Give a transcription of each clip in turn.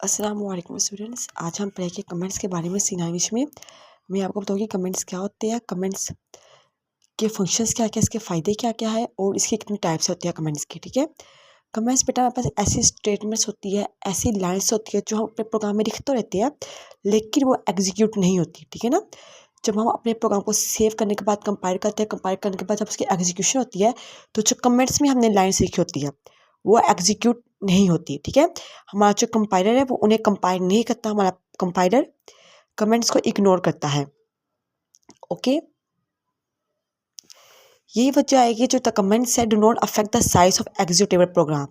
अस्सलाम वालेकुम स्टूडेंट्स। आज हम पढ़ेंगे कमेंट्स के बारे में सी लैंग्वेज में। मैं आपको बताऊंगी कमेंट्स क्या होते हैं, कमेंट्स के फंक्शंस क्या क्या, इसके फ़ायदे क्या क्या है और इसकी कितनी टाइप्स होती है कमेंट्स की। ठीक है, कमेंट्स बेटा हमारे पास ऐसी स्टेटमेंट्स होती है, ऐसी लाइन्स होती है जो हम अपने प्रोग्राम में लिख तो रहते हैं लेकिन वो एग्जीक्यूट नहीं होती। ठीक है ना, जब हम अपने प्रोग्राम को सेव करने के बाद कंपाइल करते हैं, कंपाइल करने के बाद जब उसकी एग्जीक्यूशन होती है तो जो कमेंट्स में हमने लाइन्स लिखी होती है वो एग्जीक्यूट नहीं होती। ठीक है, हमारा जो कंपाइलर है वो उन्हें कंपाइल नहीं करता, हमारा कंपाइलर कमेंट्स को इग्नोर करता है। ओके, यही वजह है कि जो द कमेंट्स है do not affect the size of executable program.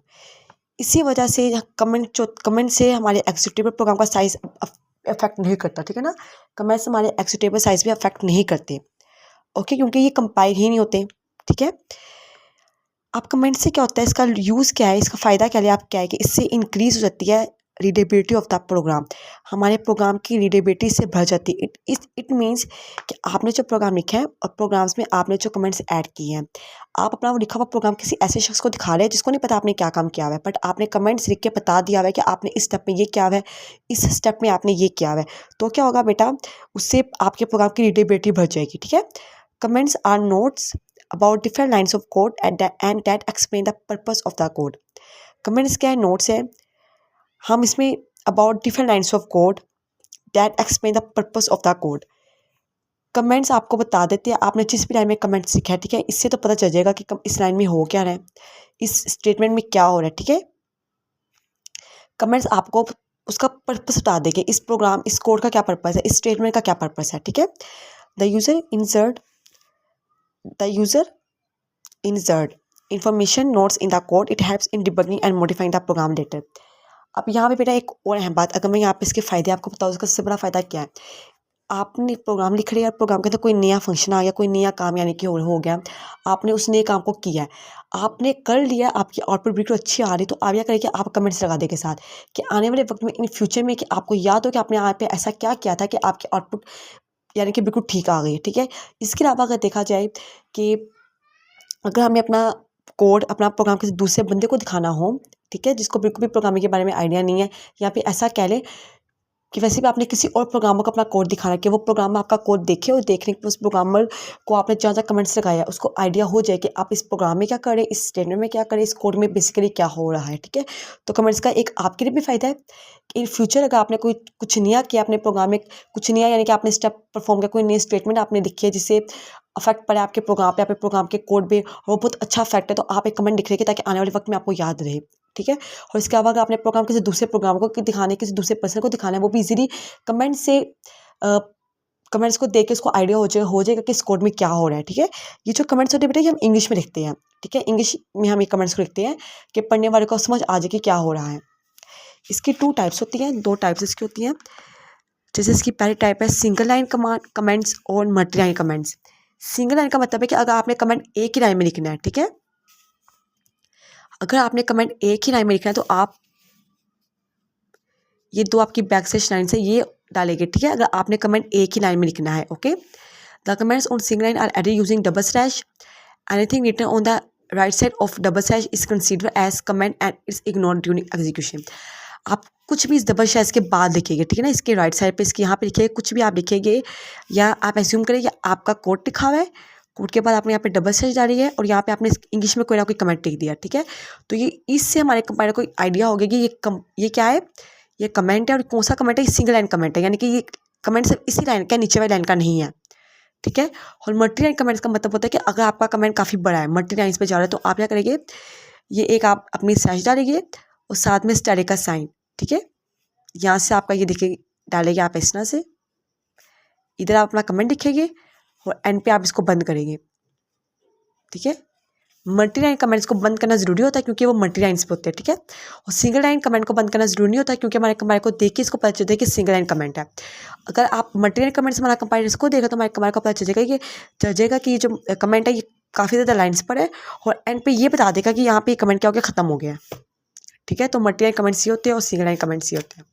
इसी वजह से कमेंट से हमारे एग्जीक्यूटेबल प्रोग्राम का साइज अफेक्ट नहीं करता। ठीक है ना, कमेंट्स हमारे एग्जीक्यूटेबल साइज भी अफेक्ट नहीं करते। ओके, क्योंकि ये कंपाइल ही नहीं होते। ठीक है, आप कमेंट से क्या होता है, इसका यूज़ क्या है, इसका फ़ायदा क्या है, आप क्या है कि इससे इंक्रीज़ हो जाती है रीडेबिलिटी ऑफ द प्रोग्राम। हमारे प्रोग्राम की रीडेबिलिटी से बढ़ जाती है। इट मीन्स कि आपने जो प्रोग्राम लिखा है और प्रोग्राम्स में आपने जो कमेंट्स ऐड किए हैं, आप अपना वो लिखा हुआ प्रोग्राम किसी ऐसे शख्स को दिखा रहे हैं जिसको नहीं पता आपने क्या काम किया हुआ है, बट आपने कमेंट्स लिख के बता दिया हुआ है कि आपने इस स्टेप में ये किया हुआ है, इस स्टेप में आपने ये किया हुआ है। तो क्या होगा बेटा, उससे आपके प्रोग्राम की रीडेबिलिटी बढ़ जाएगी। ठीक है, comments are notes about different lines of code and that explain the purpose of the code. Comments क्या है, नोट्स है। हम इसमें about different lines of code that explain the purpose of the code. Comments आपको बता देते हैं आपने जिस भी लाइन में कमेंट्स लिखा है। ठीक है, इससे तो पता चल जाएगा कि इस लाइन में हो क्या रहा है, इस स्टेटमेंट में क्या हो रहा है। ठीक है, कमेंट्स आपको उसका पर्पस बता देंगे, इस प्रोग्राम इस कोड का क्या पर्पस है, इस स्टेटमेंट का क्या पर्पस है। ठीक है, the user insert information notes in the code. It helps in debugging and modifying the program later. अब यहाँ पे बेटा एक और अहम बात, अगर मैं यहाँ पे इसके फ़ायदे आपको बताऊँ, उसका सबसे बड़ा फ़ायदा क्या है, आपने प्रोग्राम लिख रहे हैं, प्रोग्राम के अंदर कोई नया फंक्शन आ गया, कोई नया काम यानी कि हो गया, आपने उस नए काम को किया है, आपने कर लिया, आपकी आउटपुट बिल्कुल अच्छी आ रही, तो आप क्या करेंगे, आप कमेंट्स लगा देंगे साथ कि आने वाले वक्त में इन फ्यूचर में कि आपको याद हो कि आपने यहाँ पे ऐसा क्या किया था कि आपकी आउटपुट यानी कि बिल्कुल ठीक आ गई है। ठीक है, इसके अलावा अगर देखा जाए कि अगर हमें अपना कोड अपना प्रोग्राम किसी दूसरे बंदे को दिखाना हो, ठीक है, जिसको बिल्कुल भी प्रोग्रामिंग के बारे में आइडिया नहीं है, या फिर ऐसा कह लें कि वैसे भी आपने किसी और प्रोग्रामर को अपना कोड दिखाना है कि वो प्रोग्रामर आपका कोड देखे और देखने के उस प्रोग्रामर को आपने जहाँ जहाँ कमेंट्स लगाया है उसको आइडिया हो जाए कि आप इस प्रोग्राम में क्या करें, इस स्टेटमेंट में क्या करें, इस कोड में बेसिकली क्या हो रहा है। ठीक है, तो कमेंट्स का एक आपके लिए भी फ़ायदा है कि इन फ्यूचर अगर आपने कोई कुछ नया किया अपने प्रोग्राम में, कुछ नया यानी कि आपने स्टेप परफॉर्म किया, कोई नई स्टेटमेंट आपने लिखी है जिससे अफेक्ट पड़े आपके प्रोग्राम पे, आपके प्रोग्राम के कोड पे, और वो बहुत अच्छा अफेक्ट है, तो आप एक कमेंट लिख रहे ताकि आने वाले वक्त में आपको याद रहे। ठीक है, और इसके अलावा अगर आपने प्रोग्राम किसी दूसरे प्रोग्राम को दिखाने, किसी दूसरे पर्सन को दिखाना है, वो भी इजीली कमेंट से कमेंट्स को देख के उसको आइडिया हो जाएगा कि इस कोड में क्या हो रहा है। ठीक है, ये जो कमेंट्स होते हैं बेटा ये हम इंग्लिश में लिखते हैं। ठीक है, इंग्लिश में हम ये कमेंट्स को लिखते हैं कि पढ़ने वाले को समझ आ जाए कि क्या हो रहा है। इसकी 2 टाइप्स होती हैं, 2 टाइप्स इसकी होती हैं। जैसे इसकी पहली टाइप है सिंगल लाइन कमेंट्स और multi line comments. Single line का मतलब है कि अगर आपने कमेंट एक ही लाइन में लिखना है, ठीक है, अगर आपने कमेंट एक ही लाइन में लिखना है तो आप ये 2 आपकी बैक स्लैश लाइन से ये डालेंगे। ठीक है, अगर आपने कमेंट एक ही लाइन में लिखना है। Okay, the comments on single line are added using double slash. Anything written on the right side of double slash is considered as comment and it's ignored during execution. आप कुछ भी इस double slash के बाद लिखेंगे, ठीक है ना, इसके राइट साइड पे इसके यहाँ पे लिखिए, कुछ भी आप लिखेंगे या आप एज्यूम करें आपका कोड लिखा हुआ है, कोड के बाद आपने यहाँ पे डबल स्लैश डाली है और यहाँ पे आपने इंग्लिश में कोई ना कोई कमेंट लिख दिया। ठीक है, तो ये इससे हमारे कंपाइलर को आइडिया हो गया कि ये क्या है, ये कमेंट है और कौन सा कमेंट है, सिंगल लाइन कमेंट है, यानी कि ये कमेंट सिर्फ इसी लाइन का, नीचे वाली लाइन का नहीं है। ठीक है, और मल्टी लाइन कमेंट्स का मतलब होता है कि अगर आपका कमेंट काफ़ी बड़ा है, मल्टी लाइन्स पे जा रहा है, तो आप क्या करेंगे, ये एक आप अपनी स्लैश डालेंगे और साथ में स्टार का साइन। ठीक है, यहाँ से आपका ये देखिए डालेंगे आप इस तरह से, इधर आप अपना कमेंट लिखेंगे और एंड पे आप इसको बंद करेंगे। ठीक है, मल्टी लाइन कमेंट्स को बंद करना जरूरी होता है क्योंकि वो मल्टी लाइन्स पे होते हैं। ठीक है, और सिंगल लाइन कमेंट को बंद करना जरूरी नहीं होता क्योंकि हमारे कंपाइलर को देख के इसको पता चलता है कि सिंगल लाइन कमेंट है। अगर आप मल्टी लाइन कमेंट्स हमारा कंपाइलर इसको देगा तो हमारे कंपाइलर को पता चल जाएगा कि ये जो कमेंट है ये काफ़ी ज़्यादा लाइन्स पर है, और एंड पे ये बता देगा कि यहाँ पे कमेंट क्या हो गया, ख़त्म हो गया। ठीक है, तो मल्टी लाइन कमेंट्स ये होते हैं और सिंगल लाइन कमेंट्स ये होते हैं।